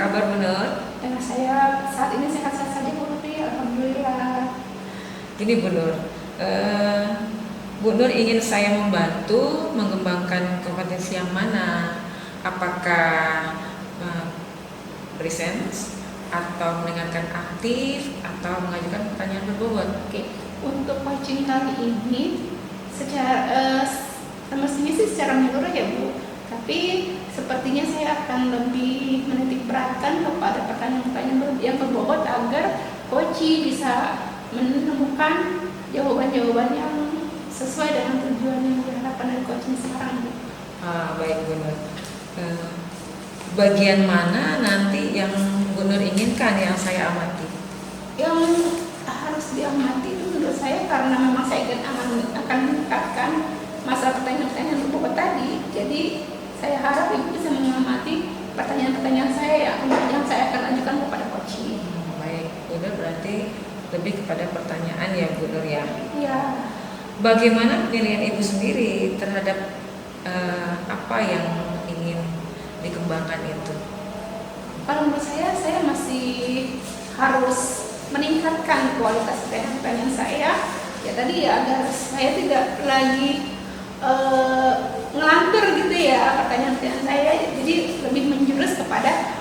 kabar Bu Nur? Saya saat ini sehat-sehat saja Bu Lutfi, alhamdulillah. Gini Bu Nur, Bu Nur ingin saya membantu mengembangkan kompetensi yang mana? Apakah presence atau mendengarkan aktif atau mengajukan pertanyaan berbobot? Oke, untuk coaching kali ini secara semestinya sih secara menyeluruh ya Bu, tapi sepertinya saya akan lebih menitik beratkan kepada pertanyaan-pertanyaan yang berbobot agar coach bisa menemukan jawaban-jawaban yang sesuai dengan tujuan yang diharapkan dari coaching sekarang. Baik Bu Nur. Bagian mana nanti yang Bu Nur inginkan yang saya amati? Yang harus diamati itu menurut saya karena memang saya akan meningkatkan masalah pertanyaan-pertanyaan yang berbobot tadi. Jadi saya harap Ibu bisa mengamati pertanyaan-pertanyaan saya yang saya akan ajukan kepada coaching. Baik, Bu Nur berarti lebih kepada pertanyaan ya Bu Nur ya. Iya. Bagaimana penilaian Ibu sendiri terhadap apa yang ingin dikembangkan itu? Kalau menurut saya masih harus meningkatkan kualitas pertanyaan saya. Ya tadi ya agar saya tidak lagi ngelantur gitu ya pertanyaan-pertanyaan saya. Jadi lebih menjurus kepada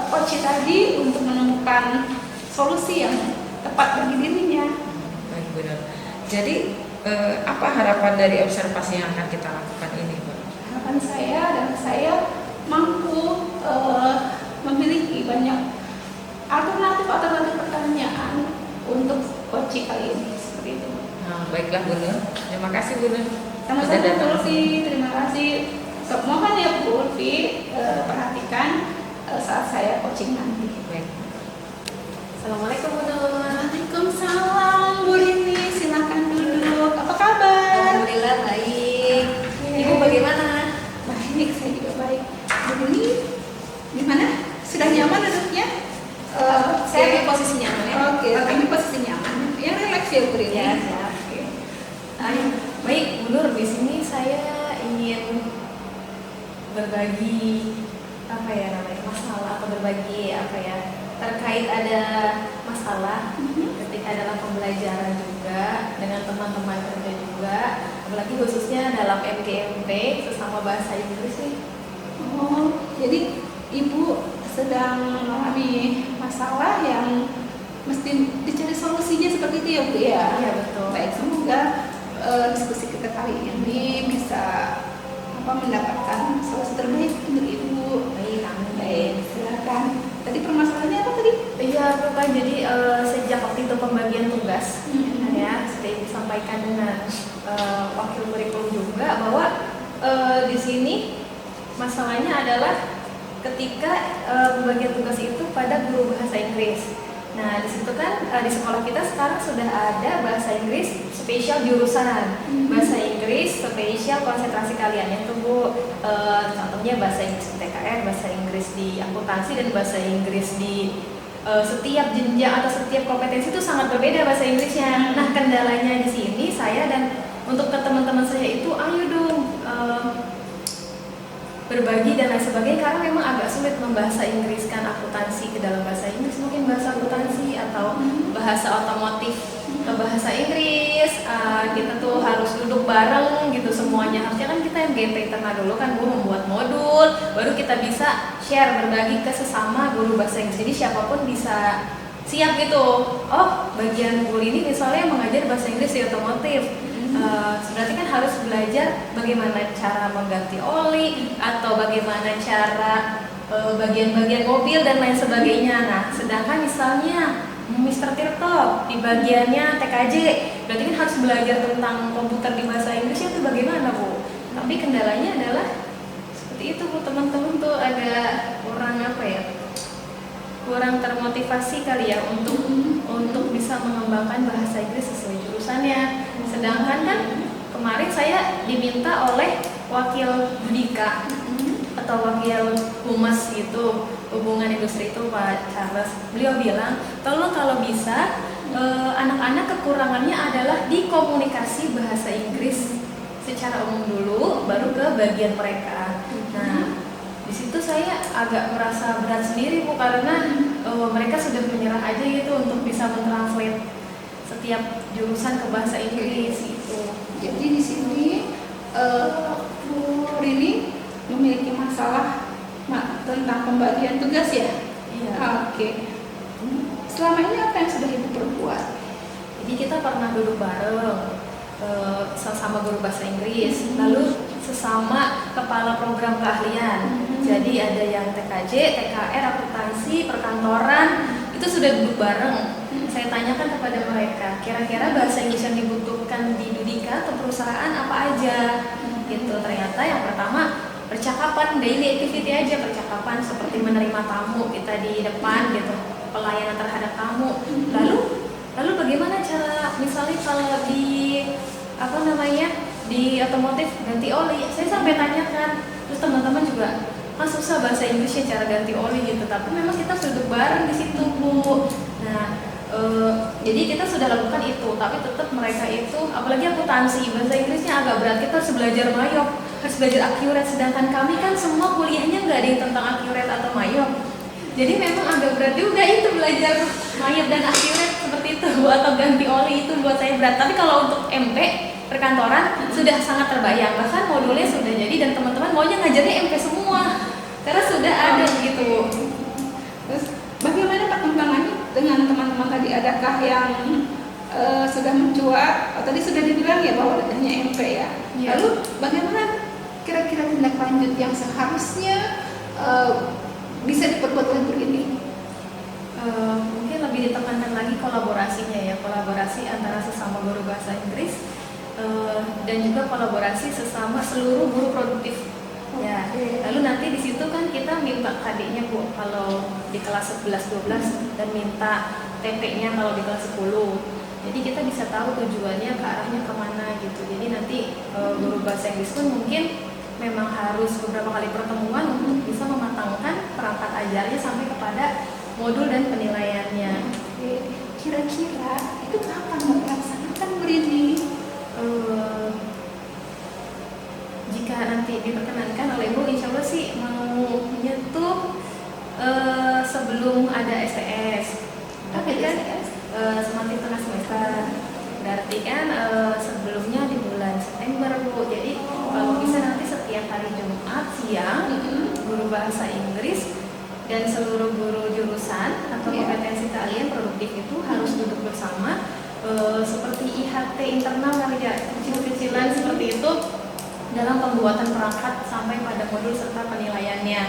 coach tadi untuk menemukan solusi yang tepat bagi dirinya. Baik benar. Jadi apa harapan dari observasi yang akan kita lakukan ini, Bu? Harapan saya dan saya mampu memiliki banyak alternatif pertanyaan untuk coach kali ini seperti itu. Baiklah Bu Nur. Terima kasih Bu Nur. Sama-sama Bu Lutfi, terima kasih. Mohon ya Bu Lutfi perhatikan saat saya coaching nanti. Baik. Assalamualaikum Bu Nur. Waalaikumsalam Bu Rini, silakan duduk. Apa kabar? Alhamdulillah baik. Ibu bagaimana? Baik, saya juga baik. Bu Rini, gimana? Sudah nyaman duduknya? Saya di posisi nyaman ya. Oke, ini posisi nyaman. Yang relax ya Bu Rini. Ya, siap. Baik Bu Nur, di sini saya ingin berbagi masalah atau berbagi terkait ada masalah ketika dalam pembelajaran juga dengan teman-teman kerja juga, apalagi khususnya dalam MGMP sesama bahasa Inggris sih. Oh, jadi Ibu sedang mengalami masalah yang mesti dicari solusinya seperti itu ya Bu ya? Iya betul. Baik, semoga diskusi kita kali ini bisa mendapatkan solusi terbaik untuk Ibu. Baik, amin. Baik, silakan. Tadi permasalahannya apa tadi? Iya Bapak, jadi sejak waktu itu pembagian tugas ya sudah disampaikan dengan wakil kurikulum juga bahwa di sini masalahnya adalah ketika pembagian tugas itu pada guru bahasa Inggris. Nah di situ kan di sekolah kita sekarang sudah ada bahasa Inggris spesial jurusan, bahasa Inggris spesial konsentrasi kalian itu Bu, contohnya bahasa Inggris TKR, bahasa Inggris di akuntansi dan bahasa Inggris di setiap jenjang atau setiap kompetensi itu sangat berbeda bahasa Inggrisnya. Nah kendalanya di sini saya dan untuk ke teman-teman saya itu ayo dong berbagi dan lain sebagainya karena memang agak sulit membahasa Inggriskan akuntansi ke dalam bahasa Inggris, mungkin bahasa akuntansi atau bahasa otomotif ke bahasa Inggris. Kita tuh harus duduk bareng gitu semuanya. Harusnya kan kita MGP internal dulu kan Bu membuat modul, baru kita bisa share berbagi ke sesama guru bahasa Inggris. Jadi siapapun bisa siap gitu. Oh bagian guru ini misalnya mengajar bahasa Inggris di otomotif. Berarti kan harus belajar bagaimana cara mengganti oli atau bagaimana cara bagian-bagian mobil dan lain sebagainya. Nah, sedangkan misalnya Mr. Tirto di bagiannya TKJ, berarti kan harus belajar tentang komputer di bahasa Inggrisnya itu bagaimana Bu? Tapi kendalanya adalah seperti itu Bu, teman-teman tuh ada kurang termotivasi kali ya untuk bisa mengembangkan bahasa Inggris sesuai jurusannya. Sedangkan kan kemarin saya diminta oleh wakil Dika atau wakil humas itu hubungan industri itu Pak Charles, beliau bilang tolong kalau bisa anak-anak kekurangannya adalah di komunikasi bahasa Inggris secara umum dulu baru ke bagian mereka. Nah di di situ saya agak merasa berat sendiri Bu, karena mereka sudah menyerah aja gitu untuk bisa mentranslate setiap jurusan ke bahasa Inggris itu. Jadi di sini Bu Rini memiliki masalah tentang pembagian tugas ya? Iya. Oke. Selama ini apa yang sudah Ibu perbuat? Jadi kita pernah duduk bareng sama guru bahasa Inggris, lalu sesama kepala program keahlian. Jadi ada yang TKJ, TKR, akuntansi, perkantoran, itu sudah duduk bareng. Saya tanyakan kepada mereka, kira-kira bahasa Inggris yang dibutuhkan di Dudika atau perusahaan apa aja? Gitu. Ternyata yang pertama percakapan, daily activity aja, percakapan seperti menerima tamu kita di depan gitu, pelayanan terhadap tamu. Lalu bagaimana cara, misalnya kalau di di otomotif ganti oli, saya sampai tanyakan. Terus teman-teman juga susah bahasa Inggrisnya cara ganti oli gitu, tapi memang kita duduk bareng di situ Bu. Nah jadi kita sudah lakukan itu, tapi tetap mereka itu, apalagi akuntansi, bahasa Inggrisnya agak berat, kita harus belajar mayop, harus belajar accurate, sedangkan kami kan semua kuliahnya nggak ada yang tentang accurate atau mayop. Jadi memang agak berat juga itu belajar mayop dan accurate seperti itu, atau ganti oli itu buat saya berat. Tapi kalau untuk MP perkantoran sudah sangat terbayang, bahkan modulnya sudah jadi dan teman-teman maunya ngajarnya MP semua karena sudah ada gitu. Terus bagaimana perkembangannya dengan teman-teman tadi? Adakah yang sudah mencuat? Tadi sudah dibilang ya bahwa hanya MP ya. Ya. Lalu bagaimana kira-kira tindak lanjut yang seharusnya bisa diperbuat oleh guru ini? Mungkin lebih ditekankan lagi kolaborasinya ya, kolaborasi antara sesama guru bahasa Inggris dan juga kolaborasi sesama seluruh guru produktif. Ya, lalu nanti di situ kan kita minta KD-nya Bu kalau di kelas 11-12 dan minta TP-nya kalau di kelas 10. Jadi kita bisa tahu tujuannya ke arahnya kemana gitu. Jadi nanti guru bahasa Inggris pun mungkin memang harus beberapa kali pertemuan untuk bisa mematangkan perangkat ajarnya sampai kepada modul dan penilaiannya. Kira-kira itu kapan melaksanakan Bu Rini? Jika nanti diperkenankan oleh Ibu, insya Allah sih mau menyentuh sebelum ada STS. Tapi kan semakin tengah semester, berarti kan sebelumnya di bulan September Bu. Jadi kalau bisa nanti setiap hari Jumat siang guru bahasa Inggris dan seluruh guru jurusan atau kompetensi keahlian produktif itu harus duduk bersama seperti IHT internal kali ya, kecil-kecilan seperti itu dalam pembuatan perangkat sampai pada modul serta penilaiannya.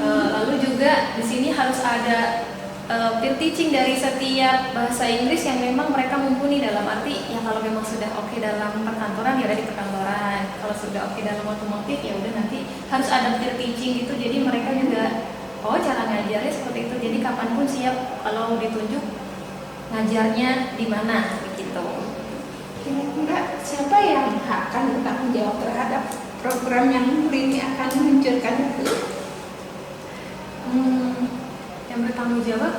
Lalu juga di sini harus ada peer teaching dari setiap bahasa Inggris yang memang mereka mumpuni, dalam arti ya kalau memang sudah oke dalam perkantoran ya ada di perkantoran, kalau sudah oke dalam otomotif ya udah nanti harus ada peer teaching gitu. Jadi mereka juga cara ngajarnya seperti itu. Jadi kapanpun siap kalau ditunjuk ngajarnya di mana begitu. Kira-kira siapa yang akan bertanggung jawab terhadap program yang Bu Rini akan meluncurkan itu? Yang bertanggung jawab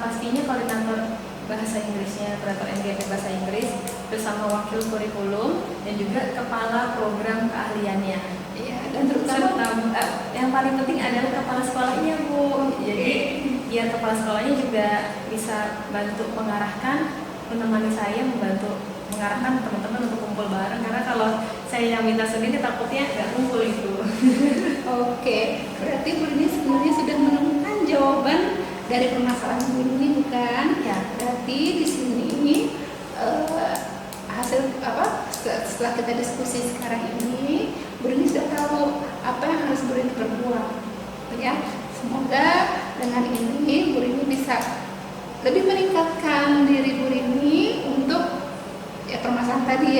pastinya koordinator bahasa Inggrisnya, koordinator MGP bahasa Inggris bersama wakil kurikulum dan juga kepala program keahliannya. Iya, dan terutama yang paling penting adalah kepala sekolahnya Bu. Jadi biar kepala sekolahnya juga bisa bantu mengarahkan, menemani saya membantu mengarahkan teman-teman untuk kumpul bareng, karena kalau saya yang minta sendiri takutnya nggak kumpul itu. Oke, berarti Bu Rini sebenarnya sudah menemukan jawaban dari permasalahan Bu Rini, bukan? Ya. Berarti di sini hasil setelah kita diskusi sekarang ini, Bu Rini sudah tahu apa yang harus Bu Rini perbuat. Ya, semoga dengan ini Bu Rini bisa lebih meningkatkan diri Bu Rini untuk permasalahan tadi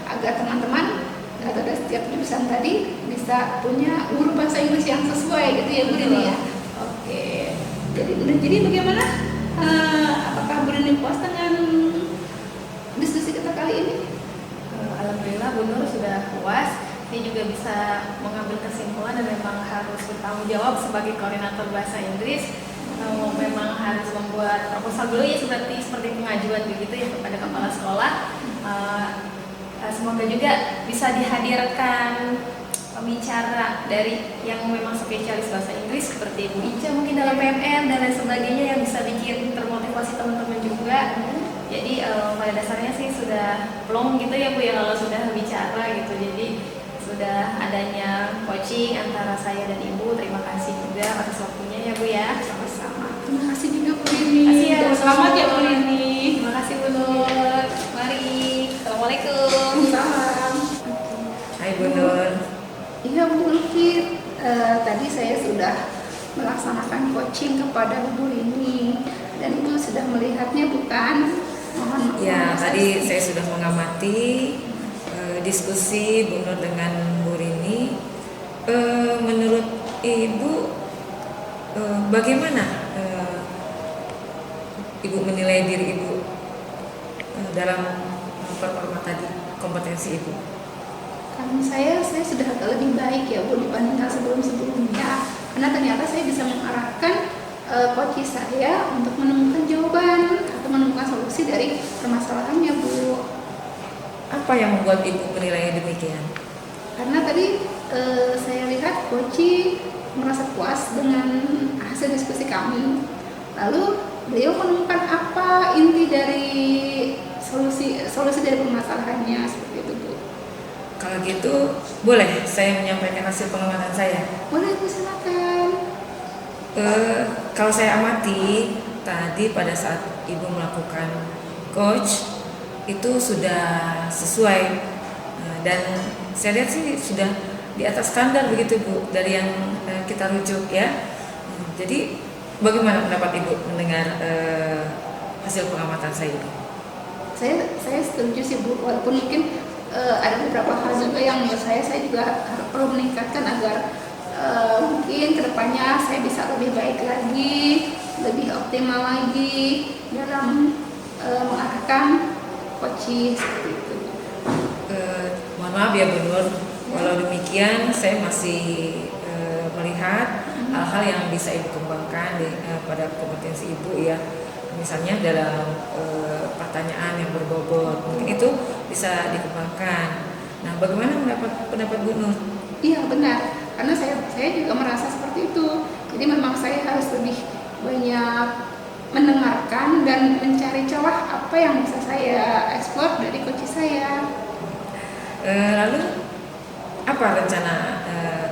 agar teman-teman atau dari setiap jurusan tadi bisa punya guru bahasa Inggris yang sesuai gitu ya Bu Rini ya. Oke. Jadi bagaimana? Apakah Bu Rini puas dengan diskusi kita kali ini? Alhamdulillah Bu Nur sudah puas. Dia juga bisa mengambil kesimpulan dan memang harus bertanggung jawab sebagai koordinator bahasa Inggris. Memang harus membuat proposal dulu ya, seperti pengajuan begitu ya kepada kepala sekolah. Semoga juga bisa dihadirkan pembicara dari yang memang spesialis bahasa Inggris seperti Bu Ica mungkin dalam PMN dan lain sebagainya yang bisa bikin termotivasi teman-teman juga. Jadi pada dasarnya sih sudah plong gitu ya Bu ya kalau sudah bicara gitu. Jadi sudah adanya coaching antara saya dan Ibu. Terima kasih juga atas waktunya ya Bu ya. Sama-sama. Terima kasih juga Bu Rini. Terima kasih ya, Dan Bu. selamat ya Bu Rini. Terima kasih Bu Nur. Mari. Assalamualaikum. Salam. Hai Bu Nur. Iya Bu Lutfi, tadi saya sudah melaksanakan coaching kepada Bu Rini dan itu sudah melihatnya bukan? Mohon Ya, maaf. tadi saya sudah mengamati diskusi Bu Nur dengan Bu Rini. Menurut Ibu, bagaimana Ibu menilai diri Ibu dalam performa tadi, kompetensi Ibu? Karena saya sudah agak lebih baik ya Bu dibandingkan sebelum-sebelumnya, karena ternyata saya bisa mengarahkan coach saya untuk menemukan jawaban atau menemukan solusi dari permasalahannya Bu. Apa yang membuat Ibu menilai demikian? Karena tadi saya lihat coach merasa puas dengan hasil diskusi kami. Lalu beliau menemukan apa inti dari solusi dari permasalahannya seperti itu Bu. Kalau gitu, boleh saya menyampaikan hasil pengamatan saya? Boleh Bu, silakan. Kalau saya amati tadi pada saat Ibu melakukan coach itu sudah sesuai dan saya lihat sih sudah di atas standar begitu Bu dari yang kita rujuk ya. Jadi bagaimana pendapat Ibu mendengar hasil pengamatan saya ini? Saya setuju sih Bu, walaupun mungkin ada beberapa hal juga yang menurut saya juga perlu meningkatkan agar mungkin kedepannya saya bisa lebih baik lagi, lebih optimal lagi dalam mengarahkan coaching seperti itu. Mohon maaf ya Bu Nur, walau demikian saya masih melihat hal-hal yang bisa Ibu kembangkan pada kompetensi Ibu ya. Misalnya dalam pertanyaan yang berbobot, mungkin itu bisa dikembangkan. Nah, bagaimana pendapat Bu Nur? Iya benar, karena saya juga merasa seperti itu. Jadi memang saya harus lebih banyak mendengarkan dan mencari celah apa yang bisa saya eksplor dari coach saya. Lalu apa rencana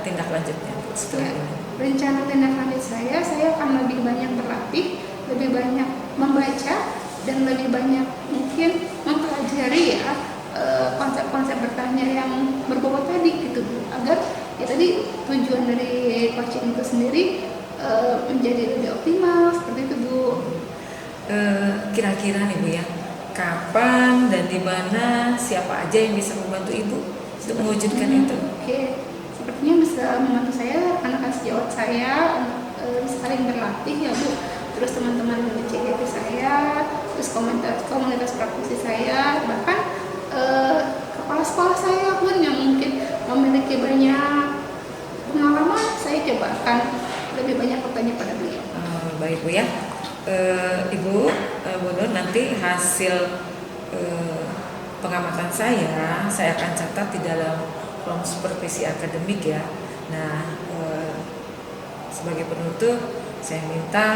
tindak lanjutnya setelah ini? Rencana tindak lanjut saya akan lebih banyak berlatih, lebih banyak membaca dan lebih banyak mungkin mempelajari ya konsep-konsep bertanya yang berbobot tadi gitu Bu, agar ya tadi tujuan dari coaching itu sendiri menjadi lebih optimal seperti itu Bu. Kira-kira nih Bu ya, kapan dan di mana siapa aja yang bisa membantu Ibu untuk mewujudkan itu? Oke, sepertinya bisa membantu saya anak-anak sejawat saya untuk saling berlatih ya Bu. Terus teman-teman dari CGP saya, terus komunitas praktisi saya, bahkan kepala sekolah saya pun yang mungkin memiliki banyak pengalaman, saya coba akan lebih banyak bertanya pada beliau. Baik Bu ya, Ibu Bu Nur, nanti hasil pengamatan saya akan catat di dalam kolom supervisi akademik ya. Nah, sebagai penutup saya minta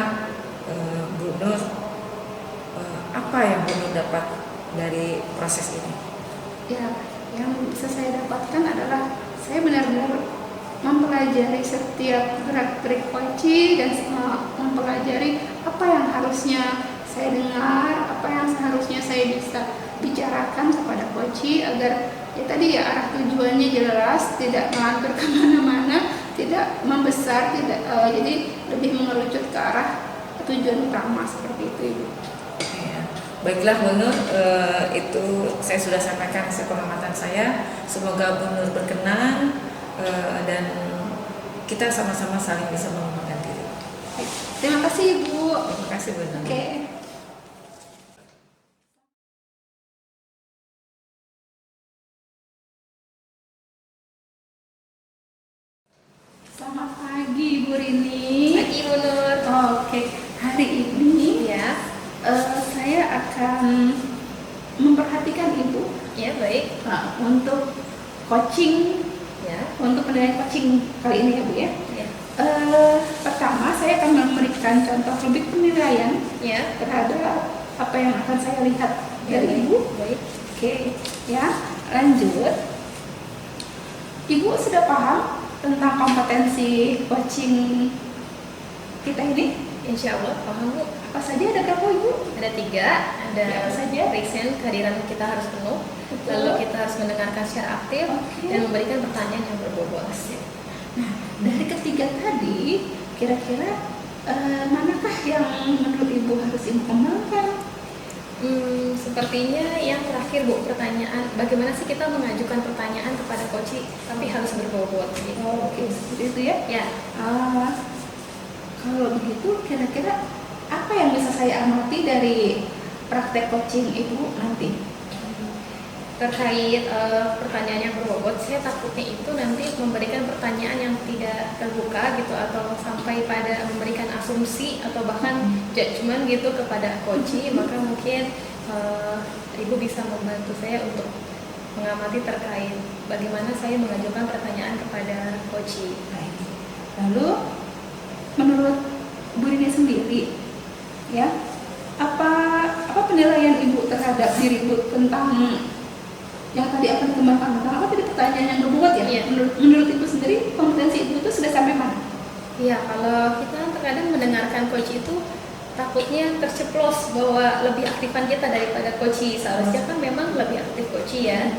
Bu Nur, apa yang Bu Nur dapat dari proses ini? Ya, yang bisa saya dapatkan adalah saya benar-benar mempelajari setiap gerak-gerik coaching dan mempelajari apa yang harusnya saya dengar, apa yang seharusnya saya bisa bicarakan kepada coaching agar ya tadi ya arah tujuannya jelas, tidak melantur kemana-mana, tidak membesar, jadi lebih mengerucut ke arah tujuan utama seperti itu Ibu. Ya. Baiklah Bu Nur, itu saya sudah sampaikan hasil pengamatan saya. Semoga Bu Nur berkenan dan kita sama-sama saling bisa mengembangkan diri. Terima kasih Ibu. Terima kasih Bu Nur. Oke. Selamat pagi Bu Rini. Pagi Bu Nur. Oke, hari ini Ya, saya akan memperhatikan Ibu ya baik. untuk coaching, Ya, untuk penilaian coaching kali ini ya Bu ya. Ya. Pertama saya akan memberikan contoh lebih penilaian Ya. terhadap apa yang akan saya lihat dari Baik. Ibu. Baik. Oke, ya lanjut. Ibu sudah paham tentang kompetensi coaching kita ini? Insya Allah paham Bu. Apa saja, ada berapa Ibu? Ada 3, ada Ya, apa saja? present, kehadiran kita harus penuh. Betul. Lalu kita harus mendengarkan secara aktif Oke. dan memberikan pertanyaan yang berbobot. Nah, dari ketiga tadi, kira-kira manakah yang menurut Ibu harus Ibu kembangkan? Sepertinya yang terakhir Bu, pertanyaan bagaimana sih kita mengajukan pertanyaan kepada coach tapi harus berbobot gitu. Oke, seperti itu ya. Ya, Kalau begitu, kira-kira apa yang bisa saya amati dari praktek coaching Ibu nanti? terkait pertanyaan yang berbobot, saya takutnya itu nanti memberikan pertanyaan yang tidak terbuka gitu atau sampai pada memberikan asumsi atau bahkan judgement gitu kepada coach, maka mungkin Ibu bisa membantu saya untuk mengamati terkait bagaimana saya mengajukan pertanyaan kepada coach. Baik. Lalu, menurut Bu Rini sendiri, ya, apa penilaian Ibu terhadap diri Ibu tentang yang tadi akan dikembangkan? Tentang apa tadi pertanyaan yang berbobot ya? Iya. Menurut Ibu sendiri, kompetensi Ibu itu sudah sampai mana? Iya, kalau kita terkadang mendengarkan coach itu takutnya terceplos bahwa lebih aktifan kita daripada coach. Seharusnya kan memang lebih aktif coach ya,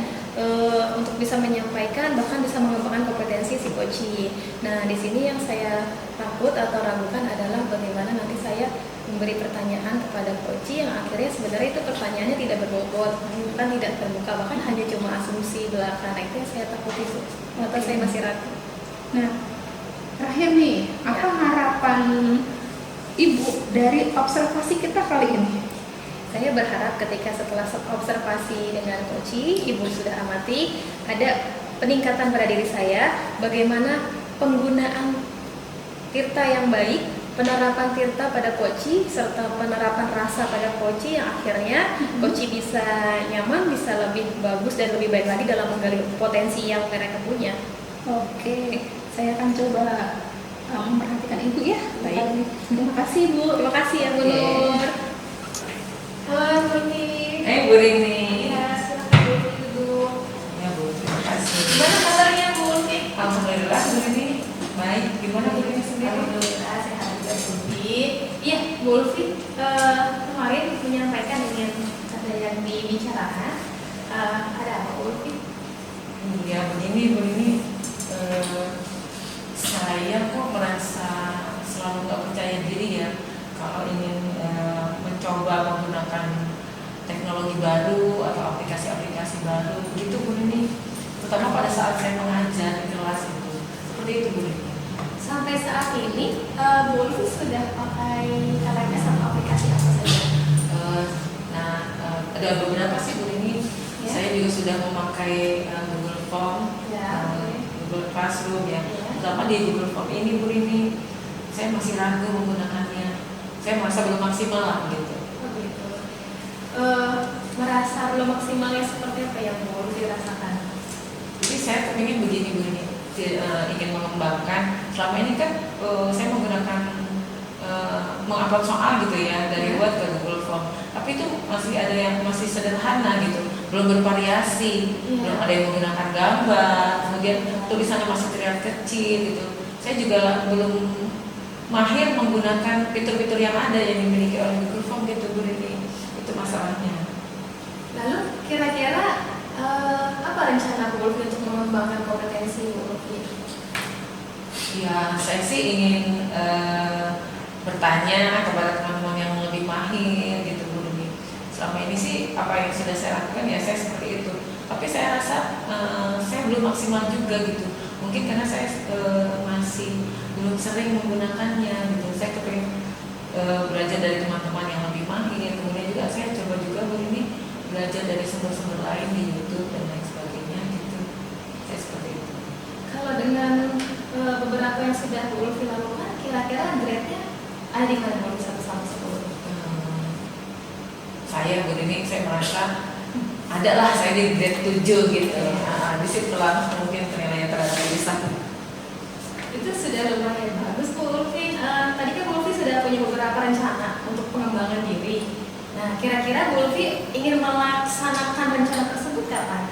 untuk bisa menyampaikan bahkan bisa mengembangkan kompetensi si coach. Nah, di sini yang saya takut atau ragukan adalah bagaimana nanti saya memberi pertanyaan kepada coach yang akhirnya sebenarnya itu pertanyaannya tidak berbobot, bahkan tidak terbuka, bahkan hanya cuma asumsi belaka. Nah, itu yang saya takuti, atau saya masih ragu. Nah, terakhir nih, apa harapan Ibu dari observasi kita kali ini? Saya berharap ketika setelah observasi dengan coach, Ibu sudah amati ada peningkatan pada diri saya, bagaimana penggunaan tirta yang baik, penerapan tirta pada coach, serta penerapan rasa pada coach yang akhirnya coach bisa nyaman, bisa lebih bagus dan lebih baik lagi dalam menggali potensi yang mereka punya. Oke, saya akan coba memperhatikan Ibu ya. Baik. Terima kasih Bu. Terima kasih ya Bu Oke. Nur. Halo Bu Rini. Bu Rini. Ya, silakan Bu Rini duduk. Ya Bu, terima kasih. Gimana kabarnya Bu Rini? Alhamdulillah Bu Rini. Baik, gimana Bu Rini sendiri? Alhamdulillah sehat juga Bu Ulfi. Iya Bu Ulfi, kemarin menyampaikan ingin ada yang dibicarakan. Ada apa Bu Ulfi? Ya begini Bu Rini, saya kok merasa selalu nggak percaya diri ya kalau ingin mencoba menggunakan teknologi baru atau aplikasi-aplikasi baru begitu Bu Rini, terutama pada saat saya mengajar di kelas itu. Seperti itu Bu Rini. Sampai saat ini Bu Ulfi sudah pakai LMS atau aplikasi apa saja? Ada beberapa sih Bu Rini. Ya. Saya juga sudah memakai Google Form, Ya. Google Classroom ya. Ya. Terutama di Google Form ini Bu Rini, saya masih ragu menggunakannya. Saya merasa belum maksimal lah gitu. Oh gitu. Merasa belum maksimalnya seperti apa yang Bu Ulfi rasakan? Jadi saya ingin begini Bu Rini, ingin mengembangkan. Selama ini kan saya menggunakan mengupload soal gitu ya dari Word ke Google Form. Tapi itu masih ada yang masih sederhana gitu, belum bervariasi, belum ada yang menggunakan gambar, kemudian tulisannya masih terlihat kecil gitu. Saya juga belum mahir menggunakan fitur-fitur yang ada yang dimiliki oleh Google Form gitu Bu Rini. Itu masalahnya. Lalu kira-kira apa rencana Bu Ulfi untuk mengembangkan kompetensi Bu Ulfi? Ya, saya sih ingin bertanya kepada teman-teman yang lebih mahir gitu Bu Rini. Selama ini sih apa yang sudah saya lakukan ya saya seperti itu. Tapi saya rasa saya belum maksimal juga gitu. Mungkin karena saya masih belum sering menggunakannya gitu. Saya kepengen belajar dari teman-teman yang lebih mahir. Kemudian juga saya coba juga Bu Rini belajar dari sumber-sumber lain di YouTube dan lain sebagainya gitu. Saya seperti itu. Kalau dengan beberapa yang sudah Bu Ulfi lakukan, kira-kira grade-nya ada di mana Bu Ulfi 1 sampai 10? Saya Bu Rini, saya merasa ada lah saya di grade 7 gitu. Di situ lah mungkin penilaian terhadap diri saya. itu sudah lumayan bagus Bu Ulfi. Tadi kan Bu Ulfi sudah punya beberapa rencana untuk pengembangan diri. Nah, kira-kira Bu Ulfi ingin melaksanakan rencana tersebut kapan?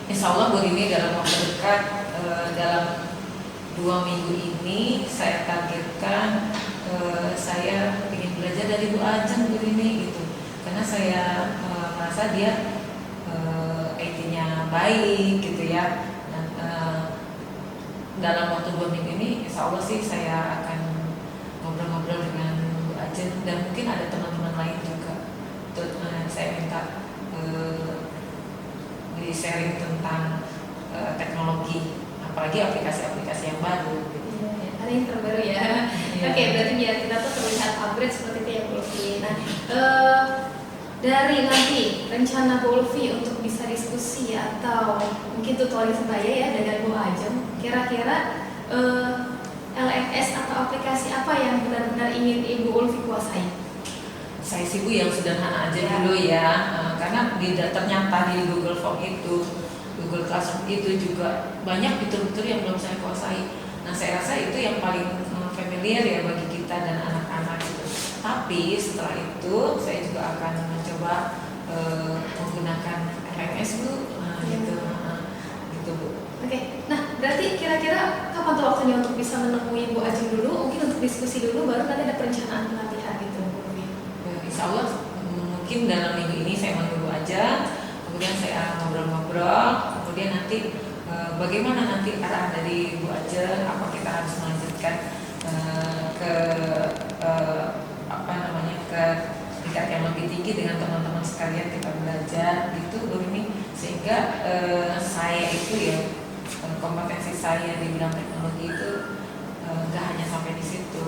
Insya Allah Bu Rini dalam waktu dekat, dalam 2 minggu ini saya targetkan saya ingin belajar dari Bu Ajeng Bu Rini gitu, karena saya merasa dia IT-nya baik gitu ya. Dan, dalam waktu 2 minggu ini Insya Allah sih saya akan ngobrol-ngobrol dengan Bu Ajeng, dan mungkin ada teman-teman lain juga. Saya minta di sharing tentang teknologi, apalagi aplikasi-aplikasi yang baru gitu. Ada yang terbaru ya. Iya. Oke, berarti biar kita tuh terlihat upgrade seperti itu ya Bu Ulfi. Nah, dari nanti rencana Bu Ulfi untuk bisa diskusi atau mungkin tutorial sebaya ya dengan Bu Ajeng, kira-kira LMS atau aplikasi apa yang benar-benar ingin Ibu Ulfi kuasai? Saya sih Bu yang sederhana aja dulu ya, karena ternyata di Google Form itu, Google Classroom itu juga banyak fitur-fitur yang belum saya kuasai. Nah, saya rasa itu yang paling familiar ya bagi kita dan anak-anak gitu. Tapi setelah itu saya juga akan mencoba menggunakan LMS Bu, gitu Bu. Oke, nah berarti kira-kira kapan tuh waktunya untuk bisa menemui Bu Ajeng dulu, mungkin untuk diskusi dulu, baru nanti ada perencanaan pelatihan gitu Bu Ulfi. Insya Allah mungkin dalam minggu ini saya menunggu aja, kemudian saya ngobrol-ngobrol, kemudian nanti bagaimana nanti arah dari Bu Ajeng, apa kita harus melanjutkan ke ke tingkat yang lebih tinggi dengan teman-teman sekalian kita belajar gitu Bu Rini, sehingga saya itu ya kompetensi saya di bidang teknologi itu nggak hanya sampai di situ.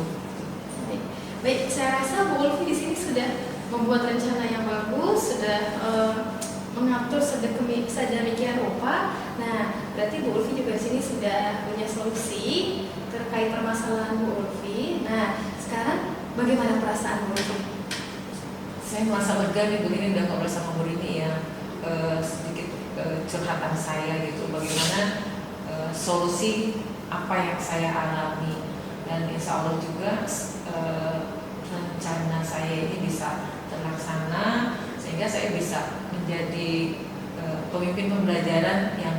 Baik, saya rasa Bu Ulfi di sini sudah membuat rencana yang bagus, sudah mengatur sedemikian rupa. Nah, berarti Bu Ulfi juga di sini sudah punya solusi terkait permasalahan Bu Ulfi. Nah, sekarang bagaimana perasaan Bu Ulfi? Saya merasa lega nih Bu Rini udah ngobrol sama Bu Rini ya, sedikit curhatan saya gitu, bagaimana solusi apa yang saya alami, dan insya Allah juga rencana saya ini bisa terlaksana sehingga saya bisa menjadi pemimpin pembelajaran yang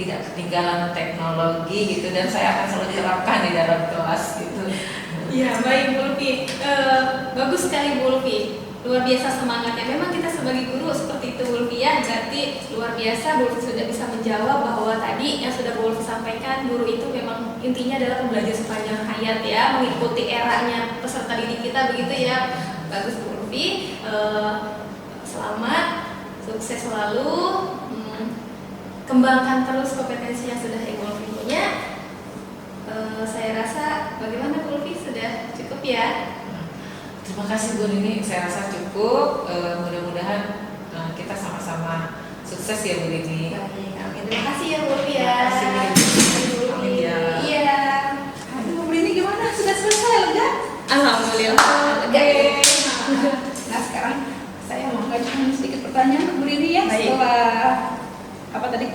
tidak ketinggalan teknologi gitu, dan saya akan selalu diterapkan di dalam kelas gitu. Ya, baik Bu Ulfi. Bagus sekali Bu Ulfi. Luar biasa semangatnya. Memang kita sebagai guru seperti itu Bu Ulfi ya. Berarti luar biasa Bu Ulfi sudah bisa menjawab bahwa tadi yang sudah Bu Ulfi sampaikan, guru itu memang intinya adalah pembelajar sepanjang hayat ya, mengikuti eranya peserta didik kita begitu ya. Bagus Bu Ulfi. Selamat, sukses selalu. Kembangkan terus kompetensi yang sudah Ibu Ulfi punya. Saya rasa bagaimana Bu Ulfi, sudah cukup ya? Terima kasih Bu Rini, saya rasa cukup. Mudah-mudahan kita sama-sama sukses ya Bu Rini. Baik, amin. Terima kasih ya Bu Ulfi ya. Terima kasih Bu Rini. Amin ya. Iya. Aduh, Bu Rini gimana? Sudah selesai lega? Alhamdulillah. Oke. Nah, sekarang saya mau ngajukan sedikit pertanyaan ke Bu Rini ya. Baik. Setelah apa tadi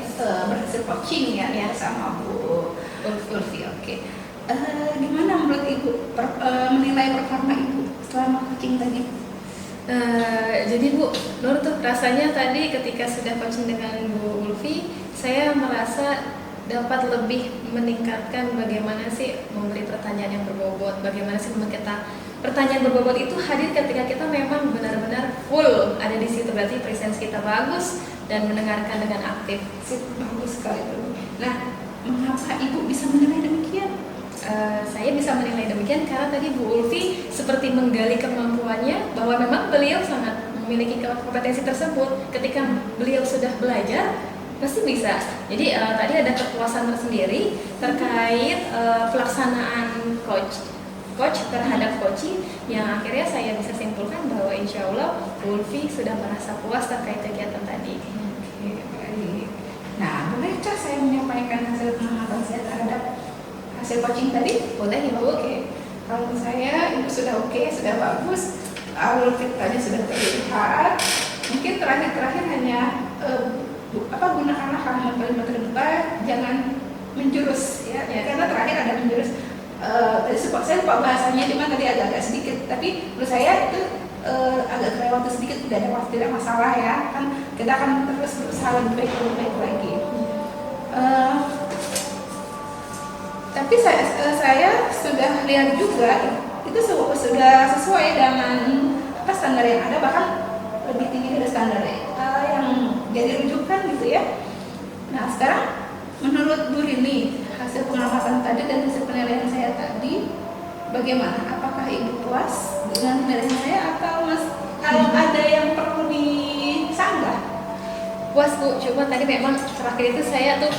berhasil coaching ya sama Bu Ulfi. Oke. Gimana menurut Ibu menilai performa Ibu selama coaching tadi? Jadi Bu, Nur tuh rasanya tadi ketika sudah coaching dengan Bu Ulfi, saya merasa dapat lebih meningkatkan bagaimana sih memberi pertanyaan yang berbobot, bagaimana sih kita pertanyaan berbobot itu hadir ketika kita memang benar-benar full ada di situ, berarti presence kita bagus dan mendengarkan dengan aktif. Bagus sekali Bu. Nah, mengapa Ibu bisa menilai demikian? Saya bisa menilai demikian karena tadi Bu Ulfi seperti menggali kemampuannya bahwa memang beliau sangat memiliki kompetensi tersebut. Ketika beliau sudah belajar pasti bisa. Jadi tadi ada kepuasan tersendiri terkait pelaksanaan coach terhadap coaching, yang akhirnya saya bisa simpulkan bahwa insya Allah Bu Ulfi sudah merasa puas terkait kegiatan tadi. Oke, baik. Nah, bolehkah saya menyampaikan hasil pengamatan saya terhadap hasil coaching tadi? Boleh ya Bu? Oke. Kalau saya Ibu sudah oke, sudah bagus, alur ceritanya sudah terlihat. Mungkin terakhir hanya gunakanlah kalimat-kalimat terdepan, jangan menjurus ya, Ya. karena terakhir ada menjurus. Saya lupa bahasanya, cuma tadi agak-agak sedikit, tapi menurut saya itu agak kelewatan sedikit, tidak masalah ya, kan kita akan terus berusaha lebih baik lagi. Tapi saya sudah lihat juga itu sudah sesuai dengan apa standar yang ada, bahkan lebih tinggi dari standar yang jadi rujukan gitu ya. Nah sekarang menurut Bu Rini, hasil pengamatan tadi dan hasil penilaian saya tadi bagaimana? Apakah Ibu puas dengan penilaian saya atau kalau ada yang perlu disanggah? Puas Bu, cuma tadi memang terakhir itu saya tuh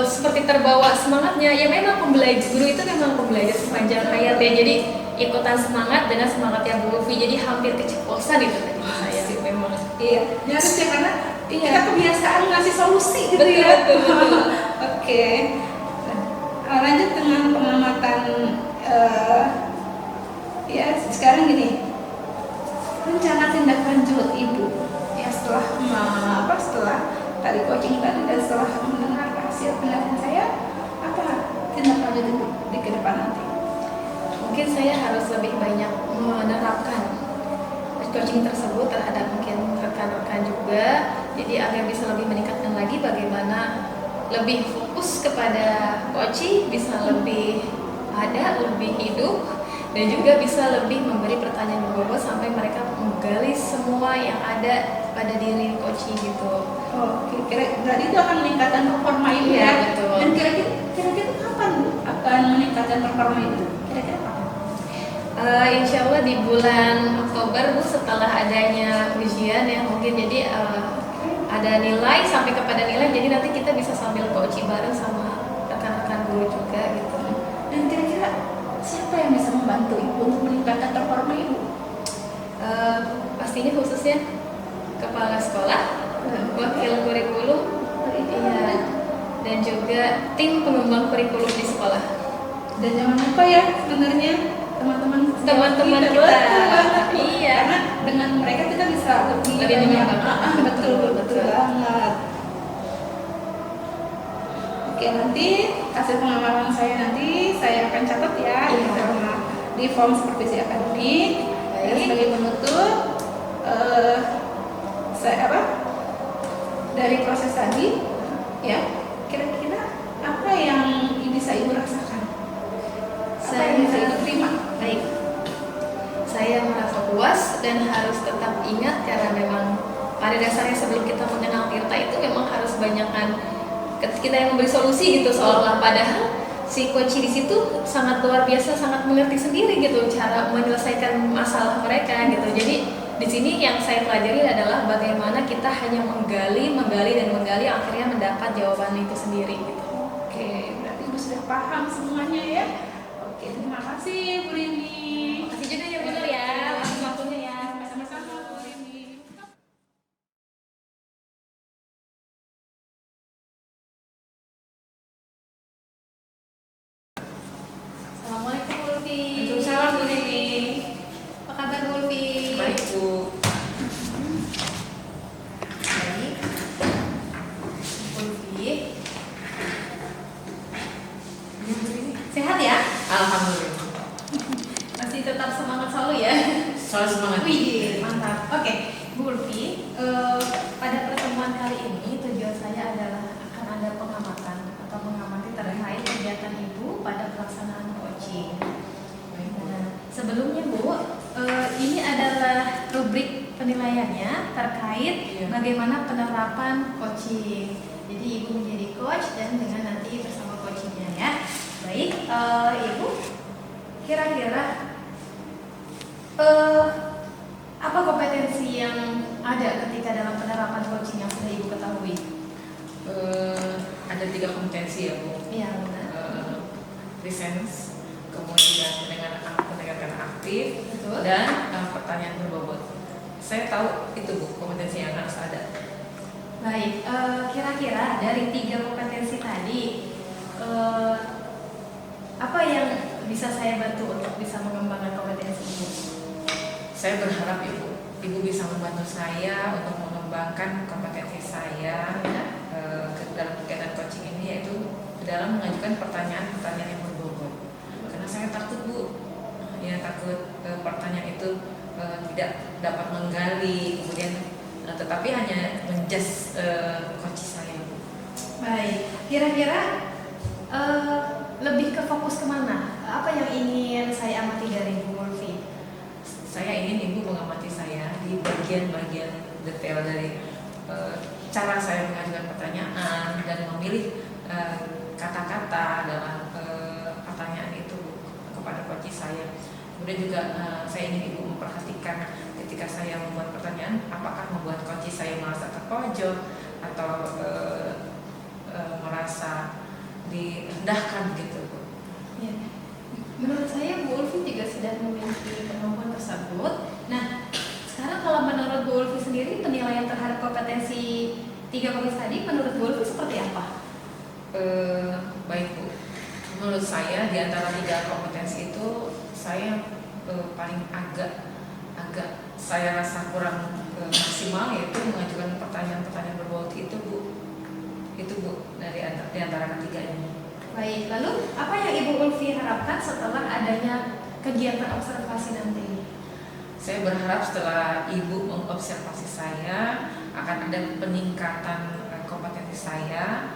seperti terbawa semangatnya. Ya memang guru itu memang pembelajar sepanjang hayat ya. Jadi ikutan semangat dengan semangatnya Bu Lutfi. Jadi hampir keceplosan itu tadi saya memang. Iya, nyaris ya, karena kita kebiasaan ngasih solusi gitu Betul, ya. betul. Oke. Nah, lanjut dengan pengamatan ya sekarang gini. Rencana tindak lanjut Ibu ya setelah setelah tadi coaching tadi dan setelah mendengar hasil penilaian saya, apa tindak lanjut Ibu di ke depan nanti? Mungkin saya harus lebih banyak menerapkan coaching tersebut terhadap mungkin rekan-rekan juga, jadi agar bisa lebih meningkatkan lagi bagaimana lebih fokus kepada coaching, bisa lebih ada, lebih hidup, dan juga bisa lebih memberi pertanyaan berbobot sampai mereka menggali semua yang ada pada diri coaching gitu. Oh, berarti itu akan meningkatkan performa Ibu Iya, ya. betul. Dan kira-kira kapan Bu akan meningkatkan performa Ibu? Kira-kira kapan? Insya Allah di bulan Oktober Bu, setelah adanya ujian ya mungkin, jadi ada nilai sampai kepada nilai, jadi nanti kita bisa sambil coaching bareng sama rekan-rekan guru juga gitu. Dan kira-kira siapa yang bisa membantu Ibu untuk meningkatkan performa Ibu? Pastinya khususnya kepala sekolah, wakil kurikulum, iya, dan juga tim pengembang kurikulum di sekolah. Dan jangan lupa ya sebenarnya teman-teman Kita. Iya. Karena dengan mereka kita bisa lebih Lebih mengembangkan. betul banget. Oke, nanti hasil pengamatan saya nanti saya akan catat ya di form supervisi akademik. Dan Baik. sebagai penutup dari proses tadi ya, kira-kira apa yang bisa Ibu rasakan? Apa yang bisa Ibu terima? Baik, saya merasa puas dan harus tetap ingat karena memang pada dasarnya sebelum kita mengenal Tirta itu memang harus banyakkan kita yang memberi solusi gitu, seolah-olah padahal si coach di situ sangat luar biasa, sangat mengerti sendiri gitu cara menyelesaikan masalah mereka gitu. Jadi di sini yang saya pelajari adalah bagaimana kita hanya menggali akhirnya mendapat jawaban itu sendiri gitu. Oke, berarti Ibu sudah paham semuanya ya. Oke, terima kasih Bu Rini. Makasih juga ya Bu Nur ya, waktunya ya. Sama-sama Bu Rini. Assalamualaikum Bu Lutfi. Waalaikumsalam Bu Rini. Apa kabar Bu Lutfi? Baik Bu. Baik. Bu Lutfi. Sehat ya? Alhamdulillah. Masih tetap semangat selalu ya? Selalu semangat. Wih, mantap. Oke, Bu Lutfi, pada pertemuan kali ini tujuan saya adalah akan ada pengamatan atau mengamati terkait kegiatan Ibu pada pelaksanaan coaching. Nah, sebelumnya Bu, ini adalah rubrik penilaiannya terkait bagaimana penerapan coaching. Jadi Ibu menjadi coach dan dengan nanti bersama coachingnya ya. Baik, Ibu, kira-kira apa kompetensi yang ada ketika dalam penerapan coaching yang sudah Ibu ketahui? Ada 3 kompetensi ya Bu. Iya, benar. Presence, kemudian mendengarkan aktif, Betul. dan pertanyaan berbobot. Saya tahu itu Bu kompetensi yang harus ada. Baik, kira-kira dari 3 kompetensi tadi, apa yang bisa saya bantu untuk bisa mengembangkan kompetensi ini? Saya berharap Ibu bisa membantu saya untuk mengembangkan kompetensi saya dalam kegiatan coaching ini, yaitu dalam mengajukan pertanyaan-pertanyaan yang berbobot. Karena saya takut Bu, ya takut pertanyaan itu tidak dapat menggali, kemudian tetapi hanya menjudge coach saya Bu. Baik, kira-kira lebih ke fokus kemana? Apa yang ingin saya amati dari Bu Mulfi? Saya ingin Ibu mengamati saya di bagian-bagian detail dari cara saya mengajukan pertanyaan dan memilih kata-kata dalam pertanyaan itu kepada coach saya. Kemudian juga saya ingin Ibu memperhatikan ketika saya membuat pertanyaan, apakah membuat coach saya merasa terpojok atau merasa direndahkan gitu Bu. Ya. Menurut saya Bu Ulfi juga sudah memiliki kemampuan tersebut. Nah, sekarang kalau menurut Bu Ulfi sendiri penilaian terhadap kompetensi 3 kompetensi tadi menurut Bu Ulfi seperti apa? Baik Bu, menurut saya di antara 3 kompetensi itu saya paling agak saya rasa kurang maksimal, yaitu mengajukan pertanyaan-pertanyaan berbobot itu Bu. Itu Bu di antara ketiga ini. Baik, lalu apa yang Ibu Ulfi harapkan setelah adanya kegiatan observasi nanti? Saya berharap setelah Ibu mengobservasi saya akan ada peningkatan kompetensi saya,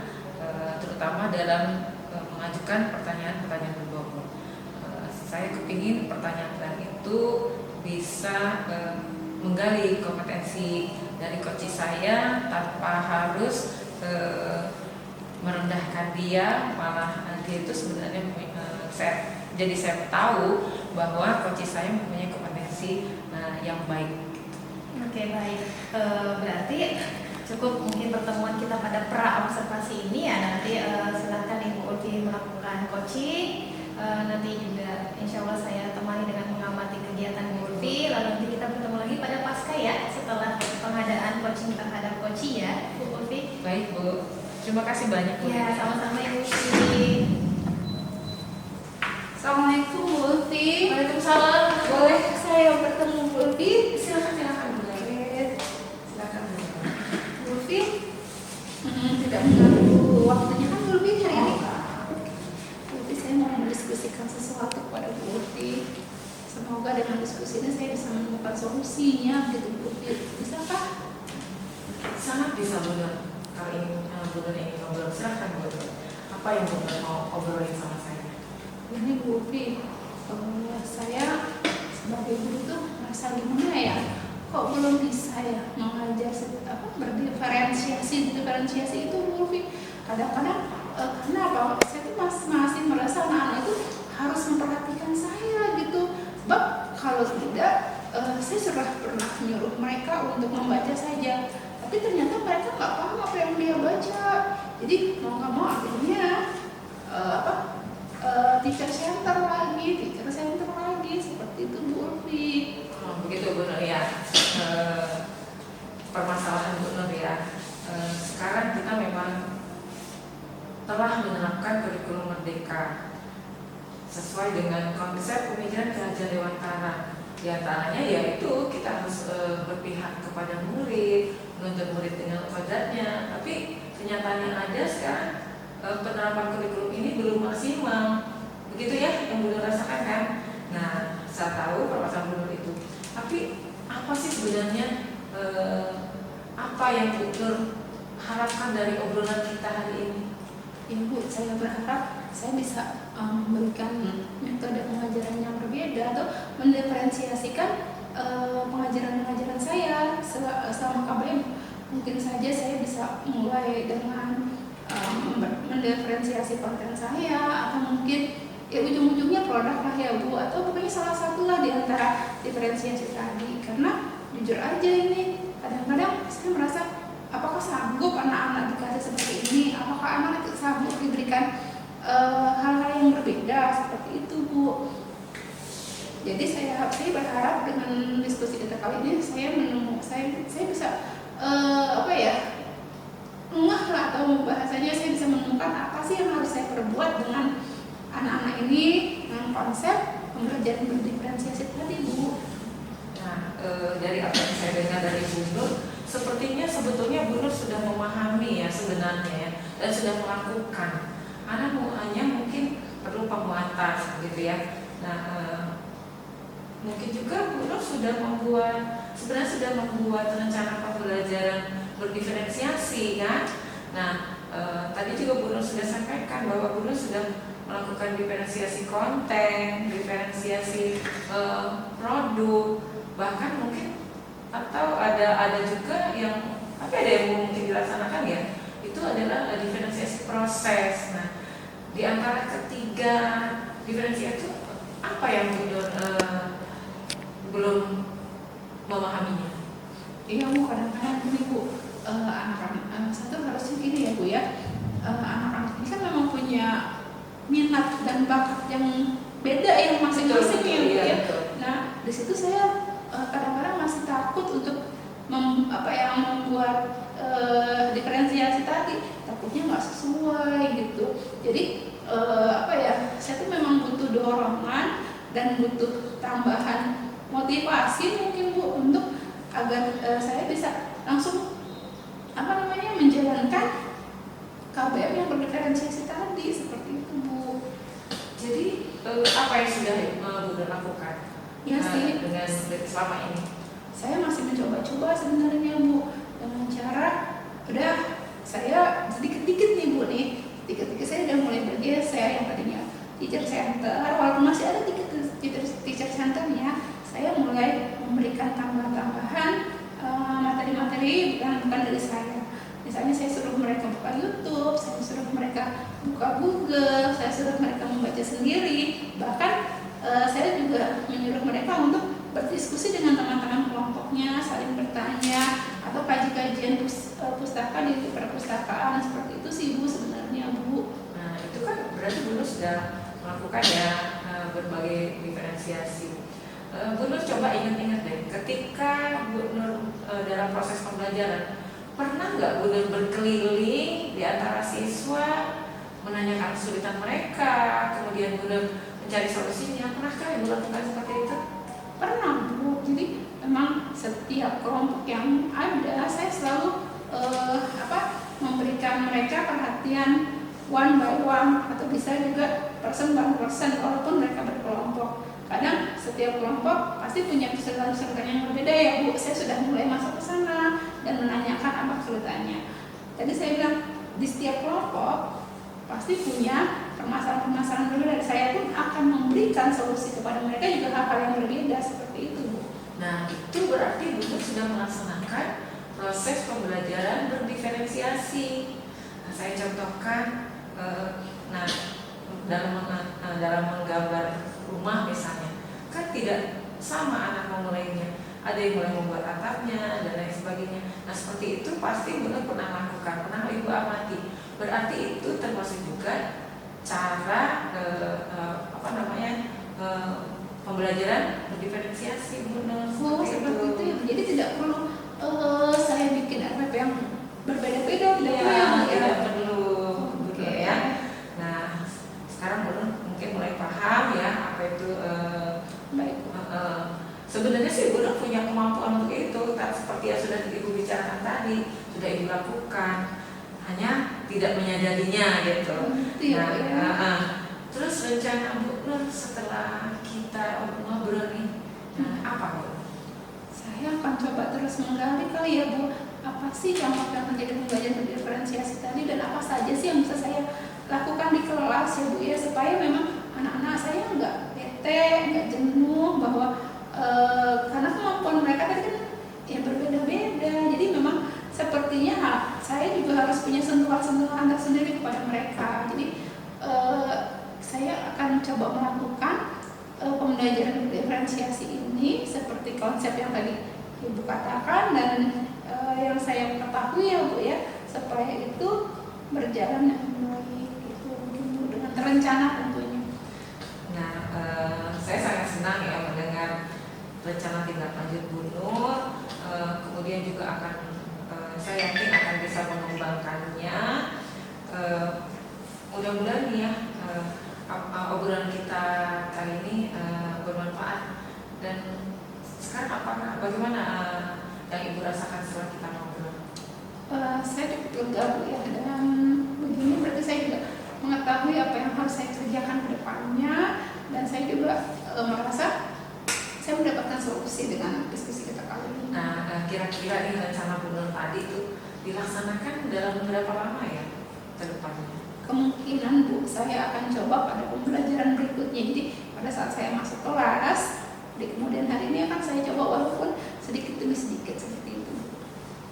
terutama dalam mengajukan pertanyaan-pertanyaan berbobot. Saya kepingin pertanyaan itu bisa menggali kompetensi dari coach saya tanpa harus merendahkan dia, malah dia itu sebenarnya saya tahu bahwa coach saya mempunyai kompetensi yang baik. Oke, baik. Berarti cukup mungkin pertemuan kita pada pra observasi ini ya. Nanti silakan Ibu Ulfi melakukan coaching. Nanti juga insya Allah saya temani dengan mengamati kegiatan Bu Ulfi. Lalu nanti kita bertemu lagi pada pasca ya, setelah pengadaan coaching terhadap coaching ya Bu Ulfi. Baik Bu, terima kasih banyak Bu. Ya, sama-sama Ibu Ulfi. Assalamualaikum Bu Ulfi. Waalaikumsalam. Boleh saya bertemu Bu Ulfi? Silakan Bu. Silakan Bu. Bu Ulfi, tidak mengganggu waktunya kan Bu Ulfi hari ini? Bu Ulfi, saya mau mendiskusikan sesuatu kepada Bu Ulfi. Semoga dengan diskusi ini saya bisa menemukan solusinya gitu Bu Ulfi. Bisakah? Sangat bisa Bu Nur. Kalau ingin Bu Nur ingin ngobrol, silakan Bu Nur. Apa yang Bu Nur mau obrolin sama saya? Ini Bu Ulfi, saya sebagai guru tuh merasa gimana ya? Kok belum bisa ya mengajar diferensiasi itu Bu Ulfi? Kadang-kadang kenapa? Saya tuh masih merasa anak-anak itu harus memperhatikan saya gitu. Sebab kalau tidak, saya sudah pernah menyuruh mereka untuk membaca saja. Tapi ternyata mereka nggak paham apa yang dia baca. Jadi mau nggak mau akhirnya teacher center lagi seperti itu Bu Ulfi. Begitu Bu Nur ya. Permasalahan Bu Nur ya. Sekarang kita memang telah menerapkan kurikulum merdeka sesuai dengan konsep pemikiran Kerajaan Dewantara. Di antaranya yaitu kita harus berpihak kepada murid, menuntut murid dengan kodratnya. Tapi kenyataannya ada sekarang penerapan kurikulum ini belum maksimal. Begitu ya yang Bu Nur rasakan kan? Nah, saya tahu permasalahan Bu Nur itu. Tapi apa sih sebenarnya apa yang Bu Nur harapkan dari obrolan kita hari ini? Ibu, saya berharap saya bisa memberikan metode pengajaran yang berbeda atau mendiferensiasikan pengajaran saya selama KBM. Mungkin saja saya bisa mulai dengan mendiferensiasi konten saya, atau mungkin ya ujung-ujungnya produk lah ya Bu, atau pokoknya salah satu lah di antara diferensiasi tadi. Karena jujur aja ini kadang-kadang saya merasa apakah sanggup anak-anak dikasih seperti ini, apakah anak itu sanggup diberikan hal-hal yang berbeda seperti itu Bu. Jadi saya berharap dengan diskusi kita kali ini saya bisa ngeh lah, atau bahasanya saya bisa menemukan apa sih yang harus saya perbuat dengan anak-anak ini dengan konsep pembelajaran berdiferensiasi tadi Bu. Nah, dari apa yang saya dengar dari Bu Nur, sepertinya sebetulnya Bu Nur sudah memahami ya sebenarnya ya, dan sudah melakukan anak hanya mungkin perlu penguatan gitu ya. Nah, mungkin juga Bu Nur sebenarnya sudah membuat rencana pembelajaran berdiferensiasi kan. Nah, tadi juga Bu Nur sudah sampaikan bahwa Bu Nur sudah melakukan diferensiasi konten, diferensiasi produk, bahkan mungkin atau ada juga yang ada yang mungkin dilaksanakan ya, itu adalah diferensiasi proses. Nah, di antara ketiga diferensiasi itu apa yang Bu Nur belum memahaminya? Iya Bu, kadang-kadang gini Bu, anak-anak satu harusnya gini ya Bu ya, anak-anak ini kan memang punya minat dan bakat yang beda yang masing-masing ya Bu ya. Nah di situ saya kadang-kadang masih takut untuk membuat diferensiasi tadi, takutnya nggak sesuai gitu. Jadi saya tuh memang butuh dorongan dan butuh tambahan motivasi mungkin Bu untuk agar saya bisa langsung menjalankan KBM yang berdiferensiasi tadi seperti itu Bu. Jadi apa yang sudah Bu Nur lakukan Ya sih, dengan selama ini? saya masih mencoba-coba sebenarnya Bu, dengan cara udah saya sedikit-sedikit nih Bu nih, sedikit-sedikit saya udah mulai bergeser yang tadinya teacher center, walaupun masih ada teacher centernya, saya mulai memberikan tambahan materi-materi bukan dari saya. Misalnya saya suruh mereka buka YouTube, saya suruh mereka buka Google, saya suruh mereka membaca sendiri, bahkan saya juga menyuruh mereka untuk berdiskusi dengan teman-teman kelompoknya, saling bertanya, atau kaji-kajian pustaka di perpustakaan seperti itu sih Bu sebenarnya Bu. Nah itu kan berarti Bu Nur sudah melakukan ya berbagai diferensiasi. Bu Nur coba ingat-ingat deh, ketika Bu Nur dalam proses pembelajaran, pernah nggak Bu Nur berkeliling di antara siswa menanyakan kesulitan mereka, kemudian Bu Nur mencari solusinya? Pernahkah Ibu lakukan seperti itu? Pernah Bu, jadi memang setiap kelompok yang ada saya selalu memberikan mereka perhatian one by one atau bisa juga person by person walaupun mereka berkelompok. Kadang setiap kelompok pasti punya kesulitan yang berbeda ya Bu. Saya sudah mulai masuk ke sana dan menanyakan apa kesulitannya. Tadi saya bilang di setiap kelompok pasti punya permasalahan-permasalahan berbeda. Saya pun akan memberikan solusi kepada mereka juga hal-hal yang berbeda seperti itu Bu. Nah itu berarti Bu Nur sudah melaksanakan proses pembelajaran berdiferensiasi. Nah, saya contohkan, dalam menggambar rumah misalnya, kan tidak sama anak memulainya. Ada yang mulai membuat atapnya dan lain sebagainya. Nah seperti itu pasti Bu Nur pernah lakukan, pernah Ibu amati. Berarti itu termasuk juga cara pembelajaran berdiferensiasi Bu Nur. Seperti itu ya. Jadi tidak perlu saya bikin RPP yang berbeda-beda tidak perlu gitu ya. Nah sekarang Bu Nur mungkin mulai paham ya apa itu baik. Sebenarnya sih Bu Nur punya kemampuan untuk itu, seperti yang sudah Ibu bicarakan tadi, sudah Ibu lakukan, hanya tidak menyadarinya gitu. Terus rencana Bu Nur setelah kita ngobrol nih, apa Bu? Saya akan coba terus menggali kali ya Bu, apa sih dampak yang terjadi pembelajaran berdiferensiasi tadi dan apa saja sih yang bisa saya lakukan di kelas ya Bu ya, supaya memang anak-anak saya nggak bete, nggak jenuh, bahwa karena kemampuan mereka tadi kan ya berbeda-beda. Jadi memang sepertinya saya juga harus punya sentuhan-sentuhan tersendiri kepada mereka. Jadi saya akan coba melakukan pembelajaran diferensiasi ini seperti konsep yang tadi Ibu katakan dan yang saya ketahui ya Bu ya, supaya itu berjalan dengan baik gitu, dengan terencana tentunya. Nah, saya sangat senang ya mendengar rencana tindak lanjut Bu Nur, kemudian juga akan saya yakin akan bisa mengembangkannya. Mudah-mudahan ya obrolan kita kali ini bermanfaat. Dan sekarang bagaimana yang Ibu rasakan setelah kita ngobrol? Saya cukup lega Bu ya, dan begini berarti saya juga mengetahui apa yang harus saya kerjakan ke depannya, dan saya juga merasa saya mendapatkan solusi dengan diskusi kita kali ini. Nah, kira-kira nih rencana Bu Nur tadi itu dilaksanakan dalam berapa lama ya ke depannya? Kemungkinan Bu, saya akan coba pada pembelajaran berikutnya. Jadi pada saat saya masuk kelas di kemudian hari ini akan saya coba, walaupun sedikit demi sedikit seperti itu.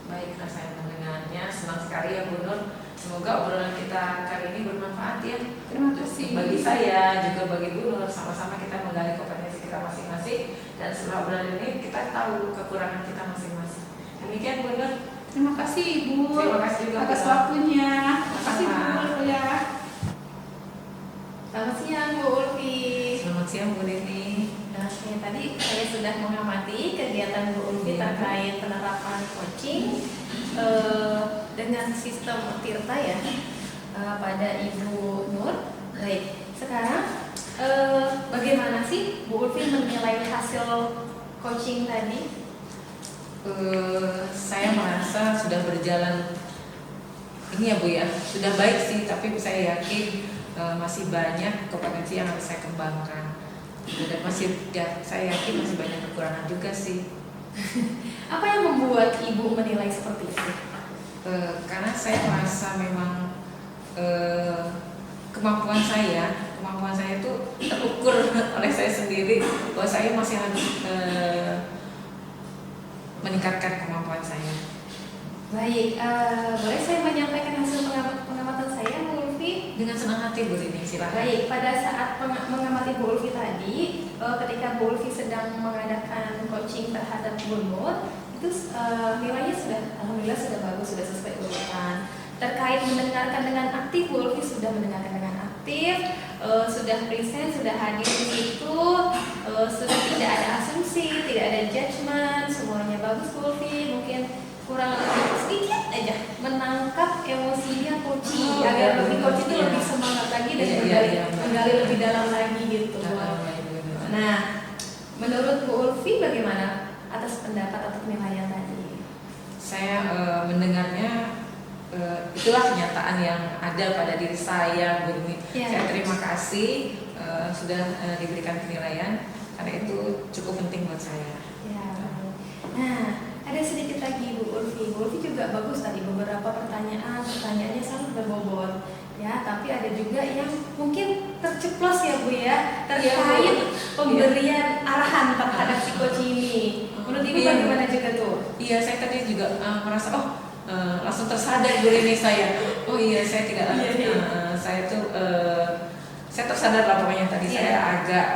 Baiklah, saya mendengarnya senang sekali ya Bu Nur. Semoga obrolan kita kali ini bermanfaat ya. Terima kasih. Bagi saya juga bagi Bu Nur, sama-sama kita menggali kompetensi kita masing-masing, dan setelah obrolan ini kita tahu kekurangan kita masing-masing. Demikian Bu Nur. Terima kasih Ibu Terima kasih juga atas Bu Nur. waktunya. Terima kasih Bu ya. Selamat siang Bu Ulfi. Selamat siang Bu Nini. Nah, tadi saya sudah mengamati kegiatan Bu Ulfi terkait penerapan coaching dengan sistem Tirta ya pada Ibu Nur. Baik, sekarang bagaimana sih Bu Ulfi menilai hasil coaching tadi? Saya merasa sudah berjalan ini ya Bu ya, sudah baik sih, tapi saya yakin masih banyak kompetensi yang harus saya kembangkan, dan saya yakin masih banyak kekurangan juga sih. Apa yang membuat Ibu menilai seperti itu? Karena saya merasa memang kemampuan saya itu terukur oleh saya sendiri, bahwa saya masih harus meningkatkan kemampuan saya. Baik, boleh saya menyampaikan hasil pengamatan saya Bu Ulfi? Dengan senang hati Bu Rini, silakan. Baik, pada saat mengamati Bu Ulfi tadi, ketika Bu Ulfi sedang mengadakan coaching terhadap Bu Nur, itu nilainya sudah, alhamdulillah sudah bagus, sudah sesuai urutan. Terkait mendengarkan dengan aktif, Bu Ulfi sudah mendengarkan dengan aktif, sudah present, sudah hadir di situ, sudah tidak ada asumsi, tidak ada judgement, semuanya bagus Bu Ulfi. Mungkin kurang lebih sedikit aja menangkap emosinya coaching, agar lebih coaching itu lebih semangat lagi dan menggali lebih dalam lagi gitu. Nah, menurut Bu Ulfi bagaimana atas pendapat atau penilaian tadi? Saya mendengarnya, itulah kenyataan yang ada pada diri saya Bu Rini. Saya terima kasih sudah diberikan penilaian, karena itu cukup penting buat saya. Ya. Nah, ada sedikit lagi Bu Ulfi. Bu Ulfi juga bagus tadi, beberapa pertanyaannya sangat berbobot ya, tapi ada juga yang mungkin terceplos ya Bu ya, terkait pemberian arahan terhadap si coach ini. Menurut Ibu bagaimana juga tuh? Iya, saya tadi juga merasa langsung tersadar Bu Rini saya. Oh iya, saya tidak saya tuh saya tersadar lah pokoknya tadi saya agak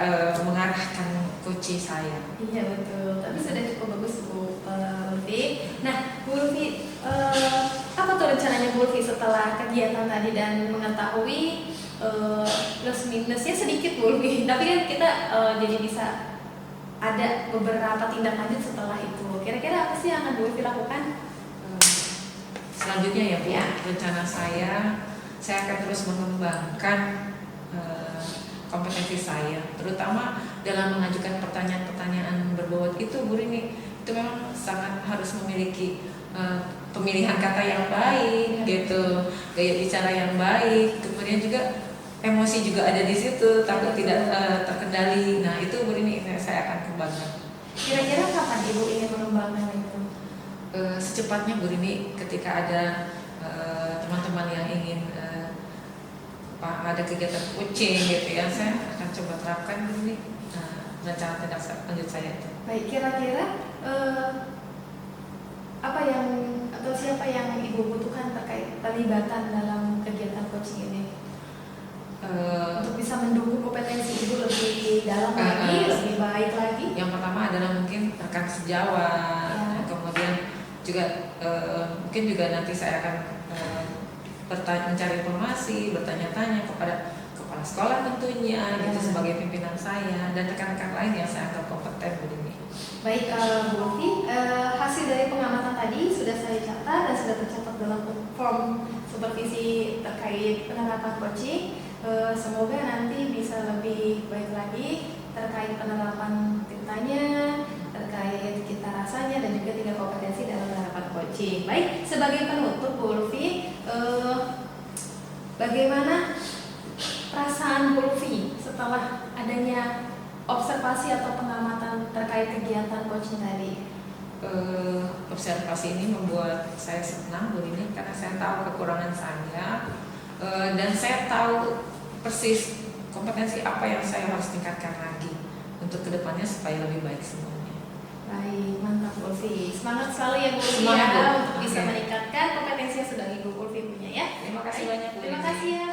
mengarahkan coach saya. Iya betul, tapi sudah cukup bagus Bu Ulfi. Nah Bu Ulfi, apa tuh rencananya Bu Ulfi setelah kegiatan tadi dan mengetahui plus minusnya sedikit Bu Ulfi, tapi kan kita jadi bisa ada beberapa tindak lanjut setelah itu. Kira-kira apa sih yang akan Bu Ulfi lakukan? Selanjutnya ya Bu, rencana saya akan terus mengembangkan kompetensi saya, terutama dalam mengajukan pertanyaan-pertanyaan berbobot itu Bu Rini. Itu memang sangat harus memiliki pemilihan kata yang baik gitu, gaya bicara yang baik, kemudian juga emosi juga ada di situ, takut tidak terkendali. Nah itu Bu Rini saya akan kembangkan. Kira-kira kapan Ibu ingin mengembangkan itu? Secepatnya Bu Rini, ketika ada teman-teman yang ingin ada kegiatan coaching gitu ya, saya akan coba terapkan Bu Rini rencana tindak lanjut saya itu. Baik, kira-kira apa yang atau siapa yang Ibu butuhkan terkait terlibatan dalam kegiatan coaching ini? Untuk bisa mendukung kompetensi Ibu lebih dalam lagi, lebih baik lagi. Yang pertama adalah mungkin rekan sejawat, kemudian juga mungkin juga nanti saya akan mencari informasi, bertanya-tanya kepada kepala sekolah tentunya, gitu sebagai pimpinan saya, dan rekan-rekan lain yang saya anggap kompeten begini. Baik Bu Ulfi, hasil dari pengamatan tadi sudah saya catat dan sudah tercatat dalam form supervisi terkait penerapan coaching. Semoga nanti bisa lebih baik lagi terkait penerapan tintanya, terkait kita rasanya, dan juga 3 kompetensi dalam penerapan coaching. Baik, sebagai penutup Bu Ulfi, bagaimana observasi atau pengamatan terkait kegiatan coaching tadi? Observasi ini membuat saya senang Bu ini karena saya tahu kekurangan saya dan saya tahu persis kompetensi apa yang saya harus tingkatkan lagi untuk kedepannya supaya lebih baik semuanya. Baik, mantap Bu Ulfi. Semangat selalu ya Bu Ulfi Semangat, ya Bu. untuk bisa Oke. meningkatkan kompetensi yang sudah Ibu Ulfi punya ya. Terima kasih banyak Bu Terima Lini. kasih ya